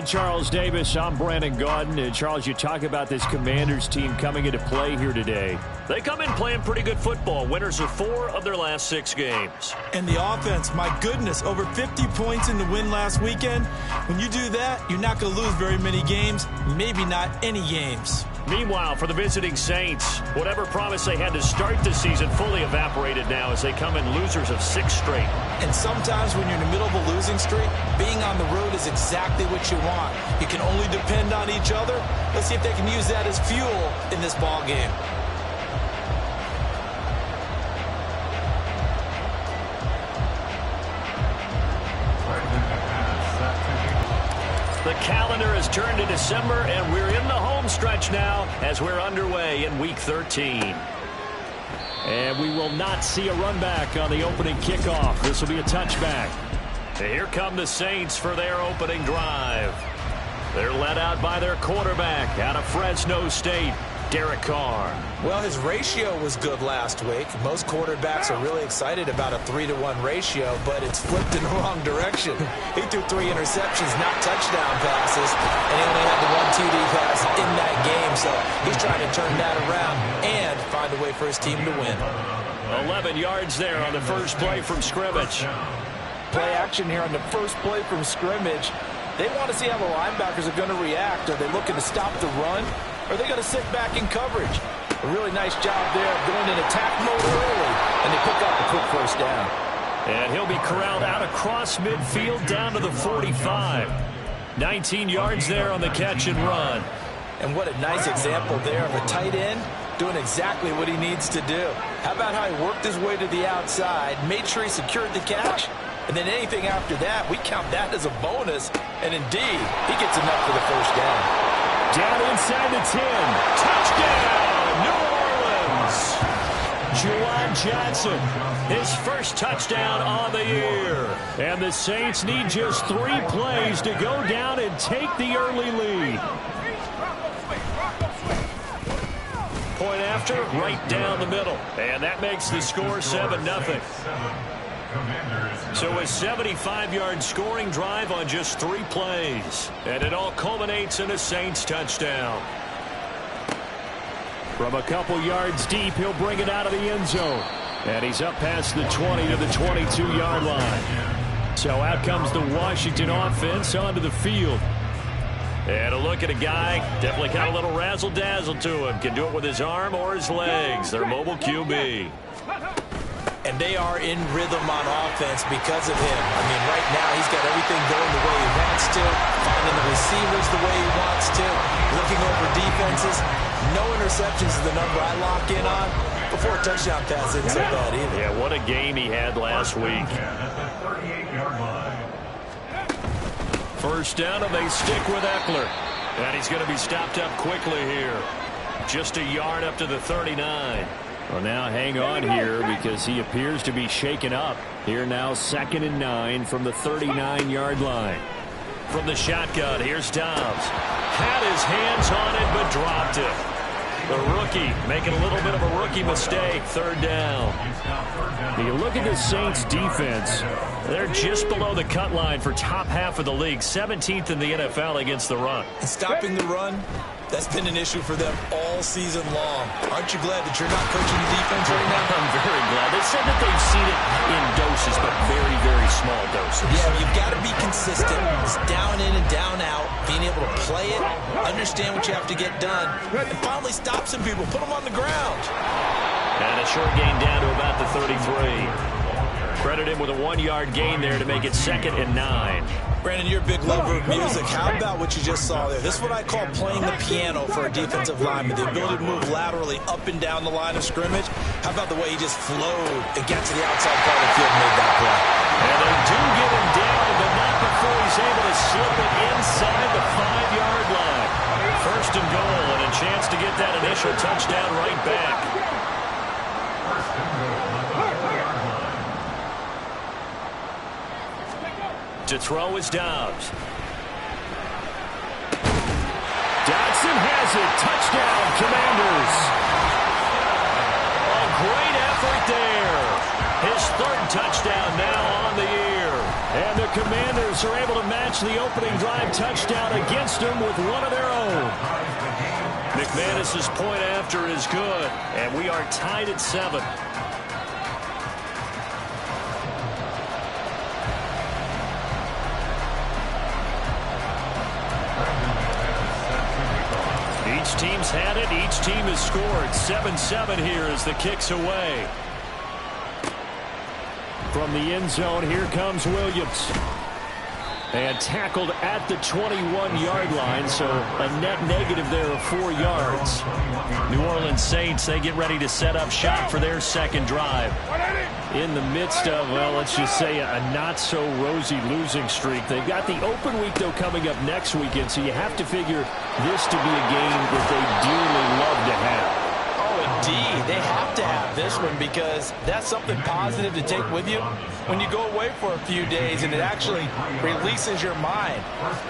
Charles Davis, I'm Brandon Gaudin. And Charles, you talk about this Commanders team coming into play here today. They come in playing pretty good football. Winners of 4 of their last 6 games. And the offense, my goodness, over 50 points in the win last weekend. When you do that, you're not going to lose very many games, maybe not any games. Meanwhile, for the visiting Saints, whatever promise they had to start the season fully evaporated now as they come in losers of 6 straight. And sometimes when you're in the middle of a losing streak, being on the road is exactly what you want. You can only depend on each other. Let's see if they can use that as fuel in this ball game. The calendar has turned to December, and we're in the home stretch now as we're underway in Week 13. And we will not see a run back on the opening kickoff. This will be a touchback. And here come the Saints for their opening drive. They're led out by their quarterback out of Fresno State, Derek Carr. Well, his ratio was good last week. Most quarterbacks are really excited about a 3-to-1 ratio, but it's flipped in the wrong direction. He threw 3 interceptions, not touchdown passes, and he only had the 1 TD pass in that game. So he's trying to turn that around and find a way for his team to win. 11 yards there on the first play from scrimmage. Play action here on the first play from scrimmage. They want to see how the linebackers are going to react. Are they looking to stop the run? Or are they going to sit back in coverage? A really nice job there of going in attack mode early, and they pick up a quick first down. And he'll be corralled out across midfield down to the 45. 19 yards there on the catch and run. And what a nice example there of a tight end doing exactly what he needs to do. How about how he worked his way to the outside, made sure he secured the catch, and then anything after that, we count that as a bonus. And indeed, he gets enough for the first down. Down inside the 10. Touchdown, New Orleans. Juwan Johnson, His first touchdown on the year. and the Saints need just 3 plays to go down and take the early lead. Point after, right down the middle. And that makes the score 7-0. So a 75-yard scoring drive on just 3 plays. And it all culminates in a Saints touchdown. From a couple yards deep, he'll bring it out of the end zone. And he's up past the 20 to the 22-yard line. So out comes the Washington offense onto the field. And a look at a guy, definitely got a little razzle-dazzle to him. Can do it with his arm or his legs. Their mobile QB. And they are in rhythm on offense because of him. I mean, right now, he's got everything going the way he wants to, finding the receivers the way he wants to, looking over defenses. No interceptions is the number I lock in on. Before a touchdown pass isn't so bad either. Yeah, what a game he had last week. First down, and they stick with Eckler. And he's going to be stopped up quickly here. Just a yard up to the 39. Well, now hang on here because he appears to be shaken up. Here now 2nd and 9 from the 39-yard line. From the shotgun, here's Dobbs. Had his hands on it, but dropped it. The rookie making a little bit of a rookie mistake. 3rd down. You look at the Saints defense. They're just below the cut line for top half of the league. 17th in the NFL against the run. And stopping the run, that's been an issue for them all season long. Aren't you glad that you're not coaching the defense right now? I'm very glad. They said that they've seen it in doses, but very, very small doses. Yeah, you've got to be consistent. It's down in and down out. Being able to play it, understand what you have to get done, and finally stop some people, put them on the ground. And a short gain down to about the 33. Credit him with a 1-yard gain there to make it 2nd and 9. Brandon, you're a big lover of music. How about what you just saw there? This is what I call playing the piano for a defensive lineman. The ability to move laterally up and down the line of scrimmage. How about the way he just flowed and got to the outside part of the field and made that play? And they do get him down, but not before he's able to slip it inside the 5-yard line. 1st and goal, and a chance to get that initial touchdown right back. To throw is Dobbs. Dodson has it. Touchdown, Commanders. A great effort there. His 3rd touchdown now on the year. And the Commanders are able to match the opening drive touchdown against them with one of their own. McManus's point after is good, and we are tied at 7. Each team's had it. Each team has scored. 7-7 here as the kick's away. From the end zone, here comes Williams. And tackled at the 21-yard line, so a net negative there of 4 yards. New Orleans Saints, they get ready to set up shop for their second drive. In the midst of, well, let's just say a not-so-rosy losing streak. They've got the open week, though, coming up next weekend, so you have to figure this to be a game that they dearly love to have. Indeed, they have to have this one because that's something positive to take with you when you go away for a few days, and it actually releases your mind.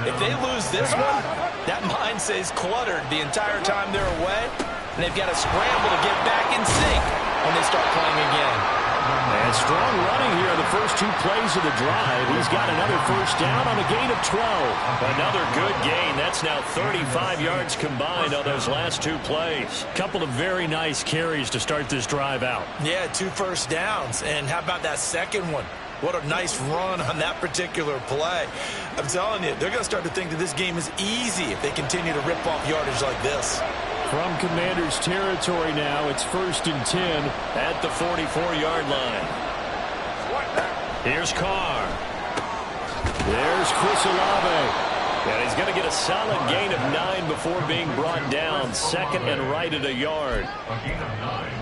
If they lose this one, that mind stays cluttered the entire time they're away, and they've got to scramble to get back in sync when they start playing again. And strong running here in the first 2 plays of the drive. He's got another first down on a gain of 12. Another good gain. That's now 35 yards combined on those last 2 plays. Couple of very nice carries to start this drive out. Yeah, 2 first downs. And how about that second one? What a nice run on that particular play. I'm telling you, they're going to start to think that this game is easy if they continue to rip off yardage like this. From Commanders territory now, it's 1st and 10 at the 44-yard line. Here's Carr. There's Chris Olave. And he's going to get a solid gain of 9 before being brought down. 2nd and right at a yard.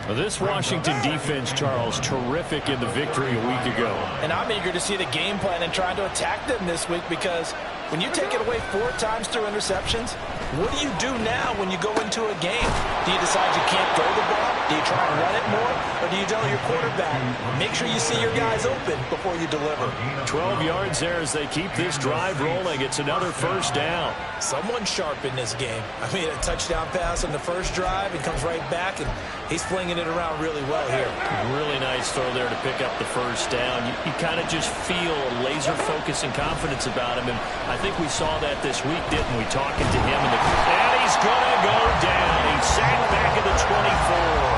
This Washington defense, Charles, terrific in the victory a week ago. And I'm eager to see the game plan and trying to attack them this week because when you take it away 4 times through interceptions, what do you do now when you go into a game? Do you decide you can't throw the ball? Do you try and run it more? Or do you tell your quarterback, make sure you see your guys open before you deliver? 12 yards there as they keep this drive rolling. It's another first down. Someone sharp in this game. I mean, a touchdown pass on the first drive. He comes right back, and he's flinging it around really well here. Really nice throw there to pick up the first down. You kind of just feel laser focus and confidence about him, and I think we saw that this week, didn't we, talking to him. And he's going to go down. He's sacked back at the 24.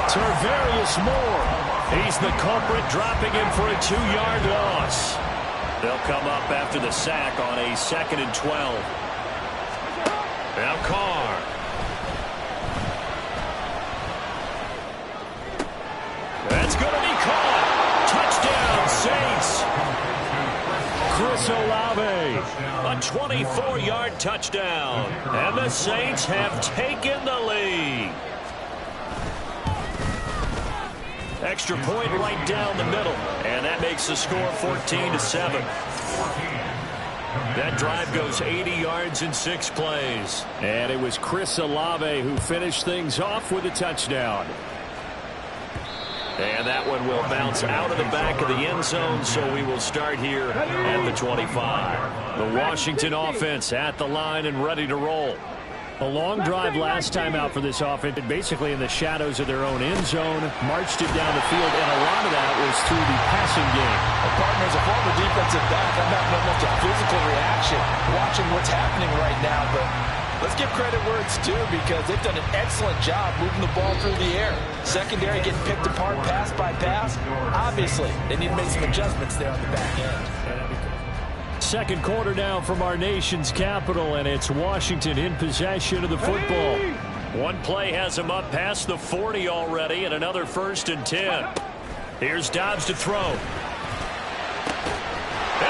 Tarvarius Moore. He's the culprit, dropping him for a 2-yard loss. They'll come up after the sack on a 2nd and 12. Now Carr. That's going to be caught. Touchdown, Saints. Chris Olave. A 24-yard touchdown. And the Saints have taken the lead. Extra point right down the middle. And that makes the score 14-7. That drive goes 80 yards in 6 plays. And it was Chris Olave who finished things off with a touchdown. And that one will bounce out of the back of the end zone, so we will start here at the 25. The Washington offense at the line and ready to roll. A long drive last time out for this offense, basically in the shadows of their own end zone, marched it down the field, and a lot of that was through the passing game. Well, partner, as a former defensive back, I'm having almost a physical reaction watching what's happening right now, but let's give credit where it's due because they've done an excellent job moving the ball through the air. Secondary getting picked apart pass by pass. Obviously, they need to make some adjustments there on the back end. Second quarter now from our nation's capital, and it's Washington in possession of the football. One play has him up past the 40 already, and another 1st and 10. Here's Dobbs to throw. And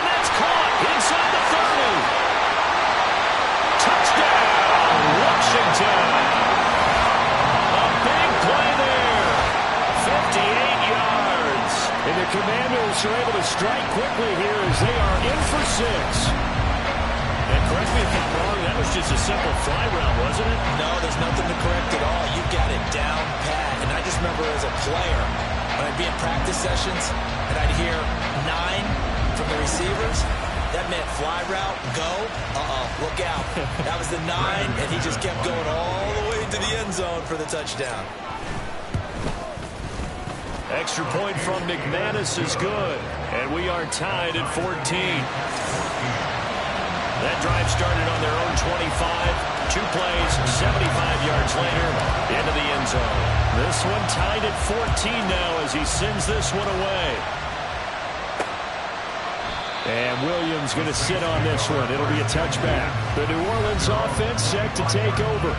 that's caught inside the 30. Touchdown, Washington. A big play there. 58 yards. And the Commanders are able to strike quickly here as they are in for 6. And correct me if I'm wrong, that was just a simple fly route, wasn't it? No, there's nothing to correct at all. You got it down pat. And I just remember as a player, when I'd be in practice sessions and I'd hear 9 from the receivers, that meant fly route, go, look out. That was the 9, and he just kept going all the way to the end zone for the touchdown. Extra point from McManus is good. And we are tied at 14. That drive started on their own 25. 2 plays, 75 yards later, into the end zone. This one tied at 14 now as he sends this one away. And Williams going to sit on this one. It'll be a touchback. The New Orleans offense set to take over.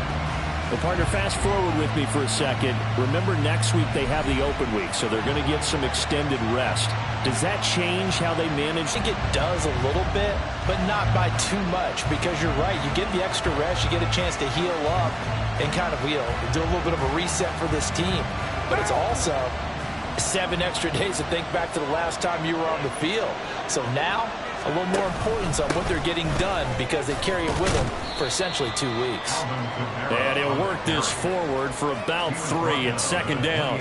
Well, partner, fast forward with me for a second. Remember, next week they have the open week, so they're going to get some extended rest. Does that change how they manage? I think it does a little bit, but not by too much, because you're right. You get the extra rest, you get a chance to heal up and kind of, do a little bit of a reset for this team. But it's also 7 extra days to think back to the last time you were on the field. So now, a little more importance on what they're getting done because they carry it with them for essentially 2 weeks. And he'll work this forward for about 3 and second down.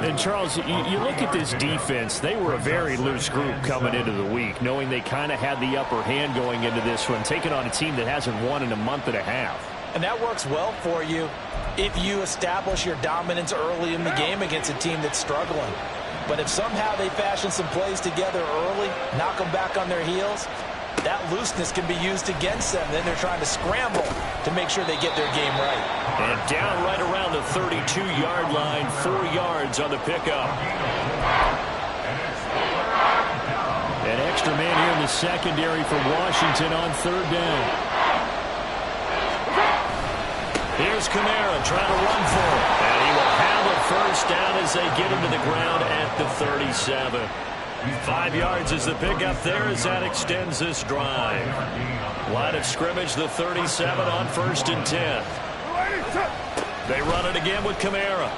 And Charles, you look at this defense, they were a very loose group coming into the week, knowing they kind of had the upper hand going into this one, taking on a team that hasn't won in a month and a half. And that works well for you if you establish your dominance early in the game against a team that's struggling. But if somehow they fashion some plays together early, knock them back on their heels, that looseness can be used against them. Then they're trying to scramble to make sure they get their game right. And down right around the 32-yard line, 4 yards on the pickup. An extra man here in the secondary for Washington on 3rd down. Here's Kamara trying to run for it. And he will have a first down as they get him to the ground at the 37. 5 yards is the pickup there as that extends this drive. Line of scrimmage, the 37 on 1st and 10. They run it again with Kamara.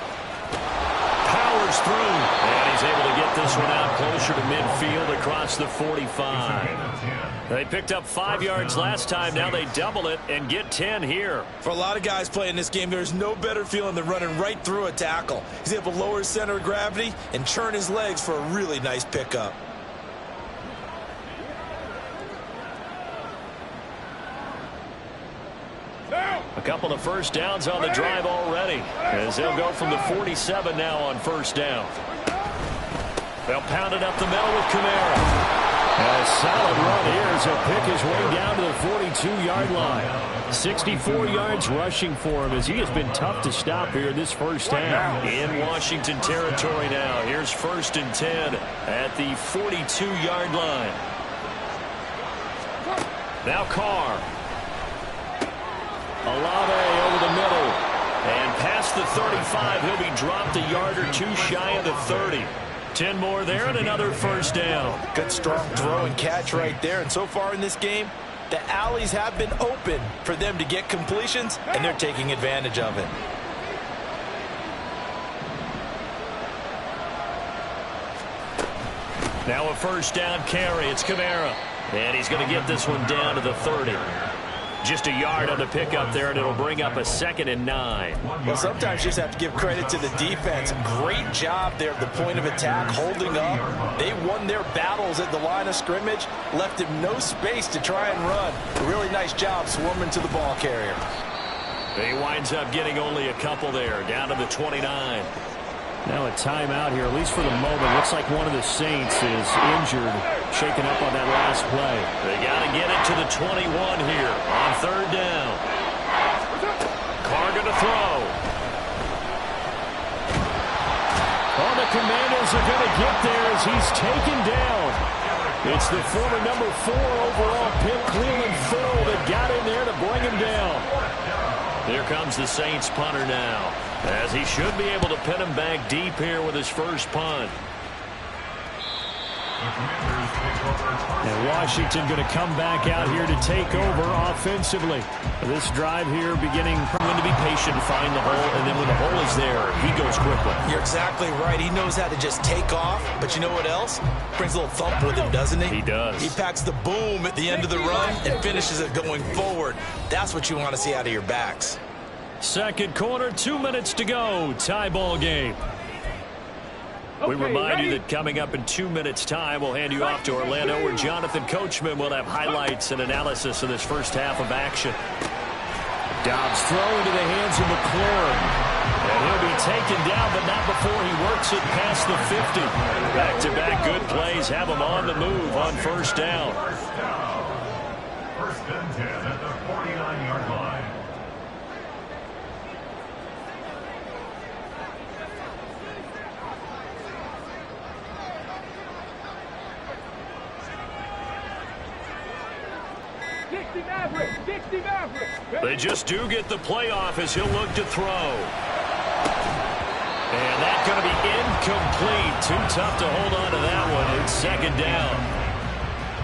Powers through. And he's able to get this one out closer to midfield across the 45. They picked up 5 yards last time. Now they double it and get 10 here. For a lot of guys playing this game, there's no better feeling than running right through a tackle. He's able to lower his center of gravity and churn his legs for a really nice pickup. A couple of first downs on the drive already, as they'll go from the 47 now on 1st down. They'll pound it up the middle with Kamara. A solid run here as he'll pick his way down to the 42-yard line. 64 yards rushing for him as he has been tough to stop here this first half. In Washington territory now. Here's 1st and 10 at the 42-yard line. Now Carr. Olave over the middle. And past the 35, he'll be dropped a yard or 2 shy of the 30. 10 more there and another first down. Good strong throw and catch right there. And so far in this game, the alleys have been open for them to get completions, and they're taking advantage of it. Now a first down carry. It's Kamara. And he's going to get this one down to the 30. Just a yard on the pickup there, and it'll bring up a 2nd and 9. Well, sometimes you just have to give credit to the defense. Great job there at the point of attack, holding up. They won their battles at the line of scrimmage, left him no space to try and run. A really nice job swarming to the ball carrier. He winds up getting only a couple there, down to the 29. Now a timeout here, at least for the moment. Looks like one of the Saints is injured, shaken up on that last play. They got to get it to the 21 here on 3rd down. Carr going to throw. Oh, the Commanders are going to get there as he's taken down. It's the former number 4 overall pick, Cleveland Phil, that got in there to bring him down. Here comes the Saints punter now, as he should be able to pin him back deep here with his first punt. And Washington going to come back out here to take over offensively. This drive here beginning to be patient, find the hole, and then when the hole is there, he goes quickly. You're exactly right. He knows how to just take off, but you know what else? Brings a little thump with him, doesn't he? He does. He packs the boom at the end of the run and finishes it going forward. That's what you want to see out of your backs. Second quarter, 2 minutes to go. Tie ball game. We remind you that coming up in 2 minutes' time, we'll hand you off to Orlando, where Jonathan Coachman will have highlights and analysis of this first half of action. Dobbs throw into the hands of McLaurin. And he'll be taken down, but not before he works it past the 50. Back-to-back good plays have him on the move on first down. First and 10 at the 49-yard line. They just do get the playoff as he'll look to throw. And that's going to be incomplete. Too tough to hold on to that one. It's second down.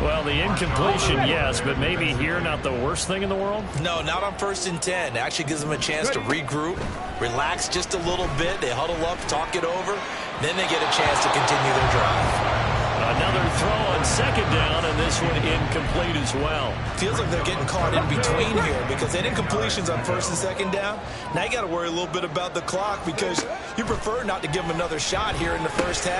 Well, the incompletion, yes, but maybe here not the worst thing in the world? No, not on first and 10. Actually gives them a chance to regroup, relax just a little bit. They huddle up, talk it over. Then they get a chance to continue their drive. Another throw on second down, and this one incomplete as well. Feels like they're getting caught in between here because they had incompletions on first and second down. Now you got to worry a little bit about the clock because you prefer not to give them another shot here in the first half.